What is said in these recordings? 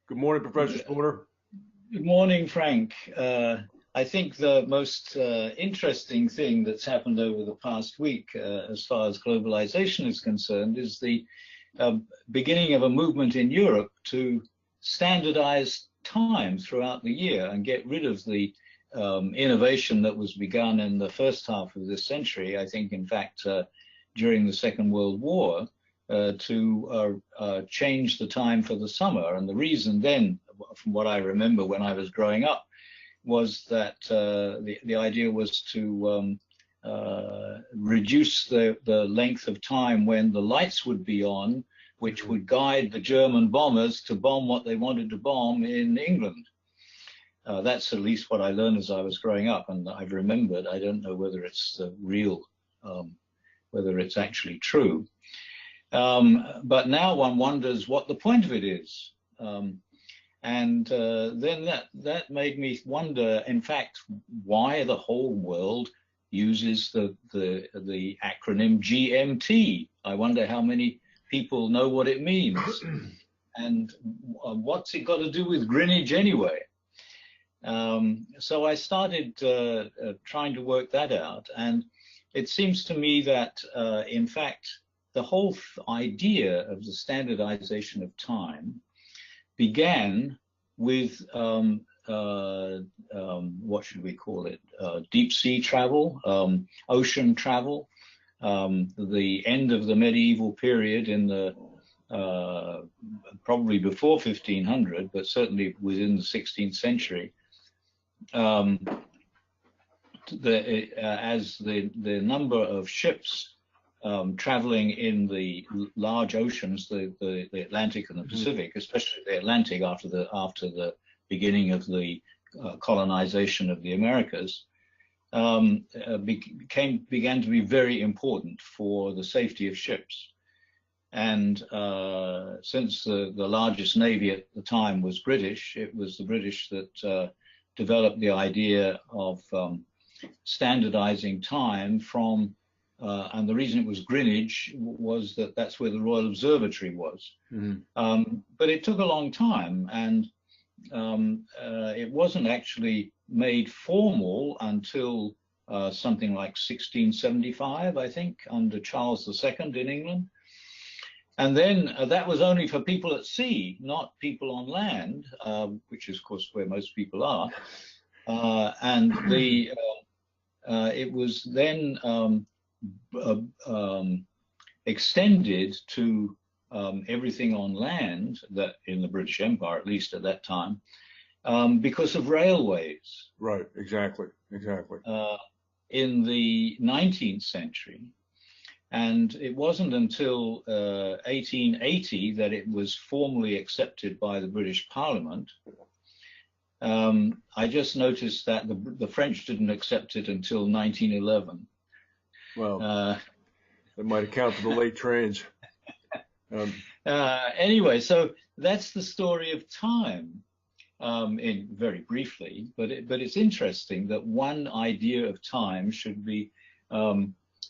Good morning, Professor Spooner. Good morning, Frank. I think the most interesting thing that's happened over the past week, as far as globalization is concerned, is the beginning of a movement in Europe to standardize time throughout the year and get rid of the innovation that was begun in the first half of this century. I think, in fact, during the Second World War, to change the time for the summer. And the reason then, from what I remember when I was growing up, was that the idea was to reduce the length of time when the lights would be on, which would guide the German bombers to bomb what they wanted to bomb in England. That's at least what I learned as I was growing up, and I've remembered. I don't know whether it's real, whether it's actually true. But now one wonders what the point of it is. And then that made me wonder, in fact, why the whole world uses the acronym GMT. I wonder how many people know what it means. And what's it got to do with Greenwich anyway? So I started trying to work that out. And it seems to me that, in fact, the whole idea of the standardization of time began with what should we call it? Deep sea travel, ocean travel, the end of the medieval period in the probably before 1500, but certainly within the 16th century. As the number of ships traveling in the large oceans, the Atlantic and the Pacific, especially the Atlantic after the beginning of the colonization of the Americas, began to be very important for the safety of ships. And since the largest navy at the time was British, it was the British that developed the idea of standardizing time from and the reason it was Greenwich was that that's where the Royal Observatory was. But it took a long time, and it wasn't actually made formal until something like 1675, I think, under Charles II in England. And then that was only for people at sea, not people on land, which is, of course, where most people are. And it was then extended to everything on land, that in the British Empire, at least at that time, because of railways. Right, exactly. In the 19th century. And it wasn't until 1880 that it was formally accepted by the British Parliament. I just noticed that the French didn't accept it until 1911. Well, that might account for the late trains. Anyway, so that's the story of time, in very briefly. But it's interesting that one idea of time should be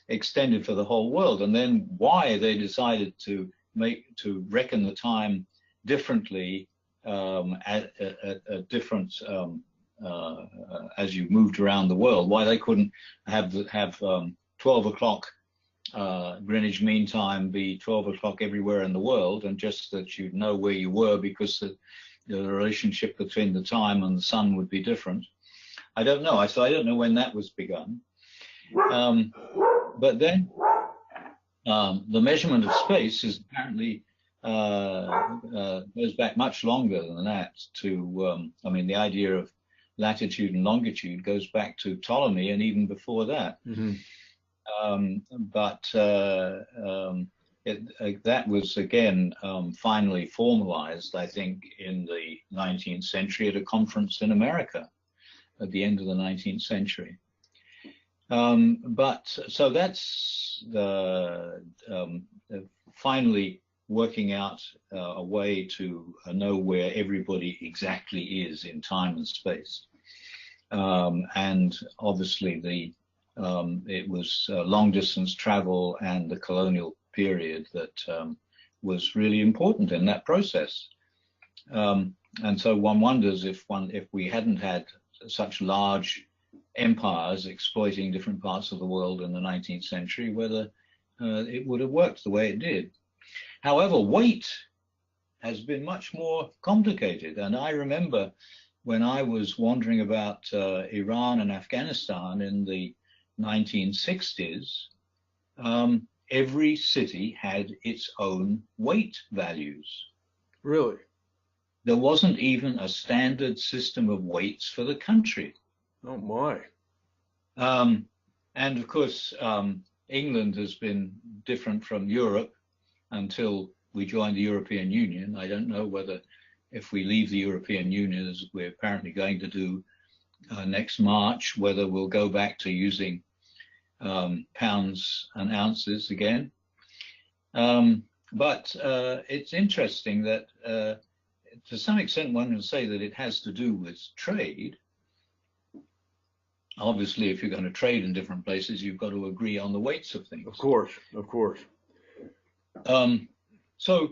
extended for the whole world, and then why they decided to reckon the time differently at different as you moved around the world. Why they couldn't have 12 o'clock Greenwich Mean Time be 12 o'clock everywhere in the world, and just that you'd know where you were, because the relationship between the time and the sun would be different. I don't know. So I don't know when that was begun. But then the measurement of space is apparently goes back much longer than that to, I mean, the idea of latitude and longitude goes back to Ptolemy and even before that. That was again finally formalized, I think, in the 19th century at a conference in America at the end of the 19th century. So that's finally working out a way to know where everybody exactly is in time and space. And obviously it was long distance travel and the colonial period that was really important in that process. And so one wonders if we hadn't had such large empires exploiting different parts of the world in the 19th century, whether it would have worked the way it did. However, weight has been much more complicated. And I remember when I was wandering about Iran and Afghanistan in the 1960s, every city had its own weight values. Really? There wasn't even a standard system of weights for the country. Oh my. And of course, England has been different from Europe until we joined the European Union. I don't know whether if we leave the European Union, as we're apparently going to do next March, whether we'll go back to using pounds and ounces again. But it's interesting that to some extent one can say that it has to do with trade. Obviously, if you're going to trade in different places, you've got to agree on the weights of things. Of course, of course. So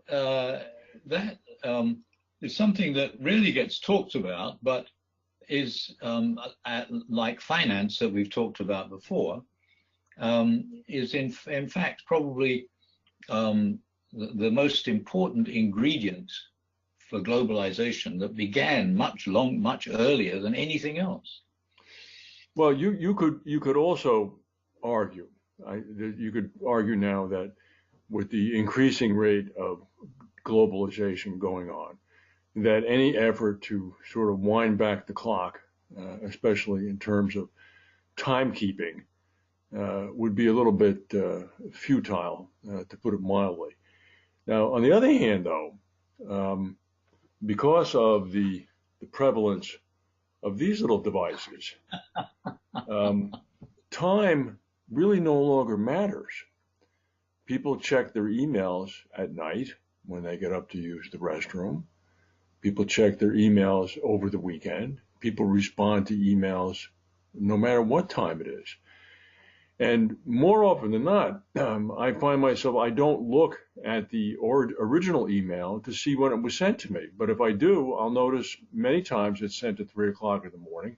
that is something that really gets talked about, but is like finance that we've talked about before, is in fact probably the most important ingredient for globalization that began much earlier than anything else. Well, you could also argue, you could argue now that with the increasing rate of globalization going on, that any effort to sort of wind back the clock, especially in terms of timekeeping, would be a little bit futile, to put it mildly. Now, on the other hand, though, because of the prevalence of these little devices, time really no longer matters. People check their emails at night when they get up to use the restroom. People check their emails over the weekend. People respond to emails no matter what time it is. And more often than not, I find myself, I don't look at the original email to see when it was sent to me. But if I do, I'll notice many times it's sent at 3 o'clock in the morning.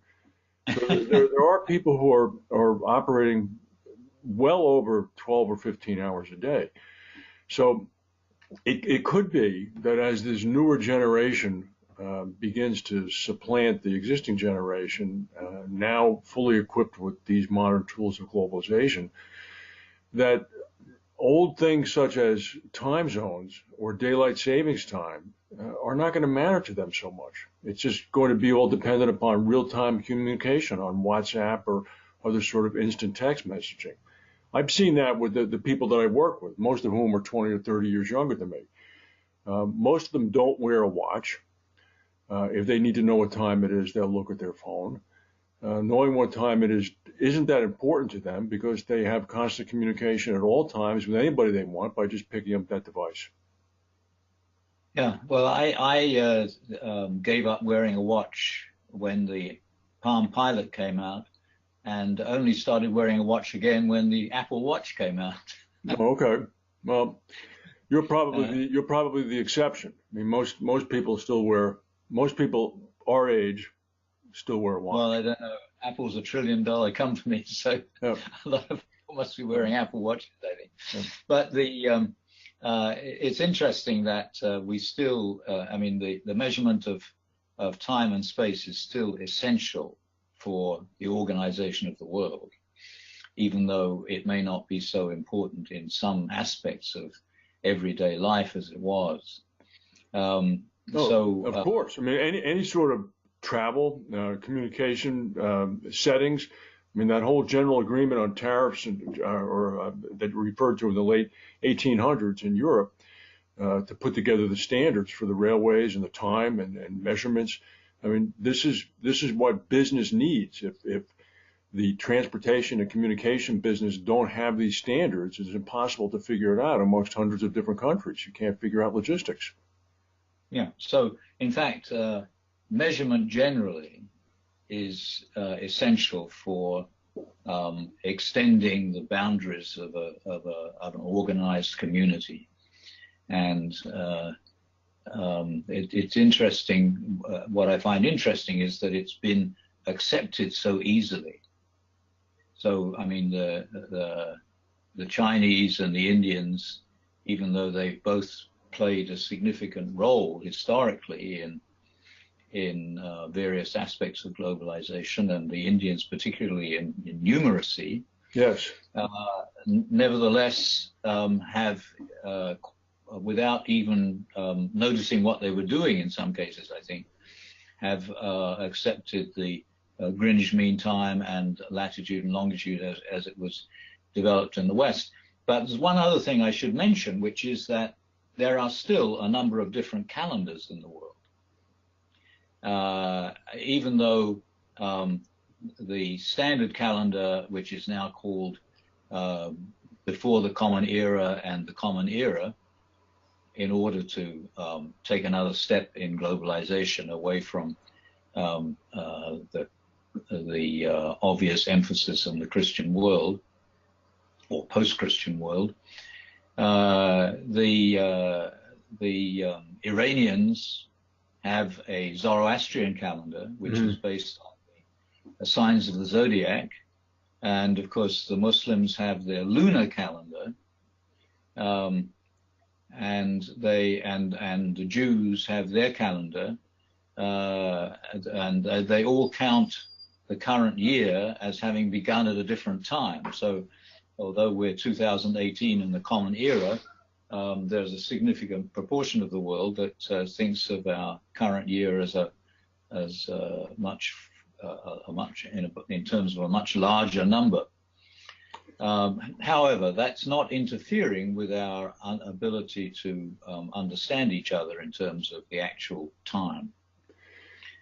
So there are people who are operating well over 12 or 15 hours a day. So it could be that as this newer generation begins to supplant the existing generation, now fully equipped with these modern tools of globalization, that old things such as time zones or daylight savings time are not going to matter to them so much. It's just going to be all dependent upon real-time communication on WhatsApp or other sort of instant text messaging. I've seen that with the people that I work with, most of whom are 20 or 30 years younger than me. Most of them don't wear a watch. If they need to know what time it is, they'll look at their phone. Knowing what time it is isn't that important to them because they have constant communication at all times with anybody they want by just picking up that device. Yeah, well, I gave up wearing a watch when the Palm Pilot came out, and only started wearing a watch again when the Apple Watch came out. Oh, okay. Well, you're probably the exception. I mean, most people still wear. Most people our age still wear a watch. Well, I don't know. Apple's $1 trillion company, so yeah. A lot of people must be wearing Apple Watches, I think. Yeah. But it's interesting that we still, I mean, the measurement of time and space is still essential for the organization of the world, even though it may not be so important in some aspects of everyday life as it was. So, of course, I mean, any sort of travel, communication settings. I mean, that whole general agreement on tariffs that referred to in the late 1800s in Europe to put together the standards for the railways and the time and measurements. I mean, this is what business needs. If the transportation and communication business don't have these standards, it's impossible to figure it out amongst hundreds of different countries. You can't figure out logistics. Yeah. So, in fact, measurement generally is essential for extending the boundaries of an organized community, and it's interesting. What I find interesting is that it's been accepted so easily. So, I mean, the Chinese and the Indians, even though they've both played a significant role historically in various aspects of globalization, and the Indians particularly in numeracy, Yes. Nevertheless have, without even noticing what they were doing in some cases, I think, have accepted the Greenwich Mean Time and latitude and longitude as it was developed in the West. But there's one other thing I should mention, which is that there are still a number of different calendars in the world. Even though the standard calendar, which is now called before the Common Era and the Common Era, in order to take another step in globalization away from the obvious emphasis on the Christian world or post-Christian world, the Iranians have a Zoroastrian calendar, which is based on the signs of the zodiac, and of course the Muslims have their lunar calendar, and the Jews have their calendar, and they all count the current year as having begun at a different time. So, although we're 2018 in the Common Era, there's a significant proportion of the world that thinks of our current year as in terms of a much larger number. However, that's not interfering with our ability to understand each other in terms of the actual time.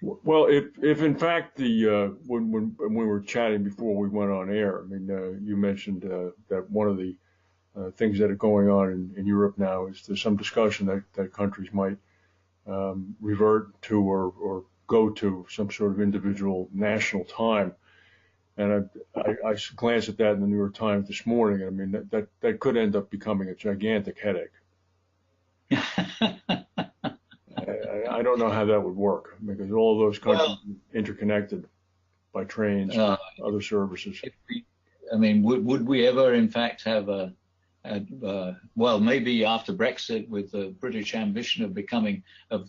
Well, if in fact when we were chatting before we went on air, I mean, you mentioned that one of the things that are going on in Europe now is there's some discussion that countries might revert to or go to some sort of individual national time. And I glanced at that in the New York Times this morning. I mean, that could end up becoming a gigantic headache. I don't know how that would work, because all of those countries are interconnected by trains, other services. I mean, would we ever, in fact, have well, maybe after Brexit, with the British ambition of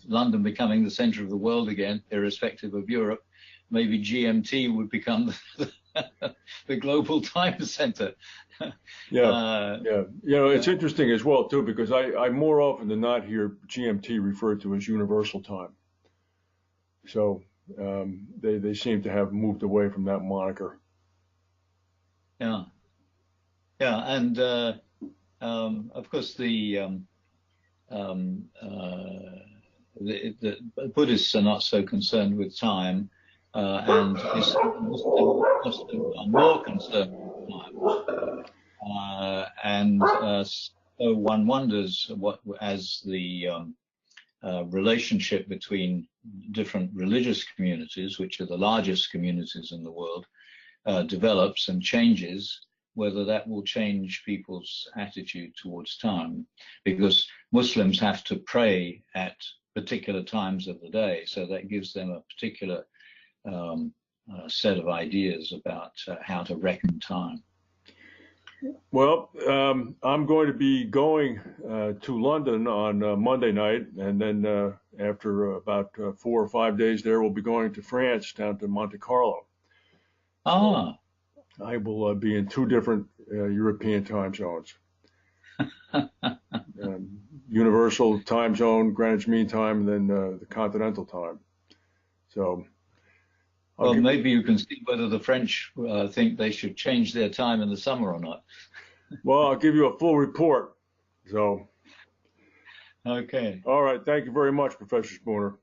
London becoming the centre of the world again, irrespective of Europe, maybe GMT would become the global time centre. Yeah. You know, it's interesting as well too, because I more often than not hear GMT referred to as universal time. So they seem to have moved away from that moniker. Yeah, and of course the Buddhists are not so concerned with time, and Muslims are more concerned with time. So one wonders what, as the relationship between different religious communities, which are the largest communities in the world, develops and changes, whether that will change people's attitude towards time, because Muslims have to pray at particular times of the day, so that gives them a particular set of ideas about how to reckon time. Well, I'm going to be going to London on Monday night, and then after about 4 or 5 days there, we'll be going to France, down to Monte Carlo. Ah. I will be in 2 different European time zones. Universal time zone, Greenwich Mean Time, and then the continental time. So, well, maybe you can see whether the French think they should change their time in the summer or not. Well, I'll give you a full report. So, okay. All right. Thank you very much, Professor Spooner.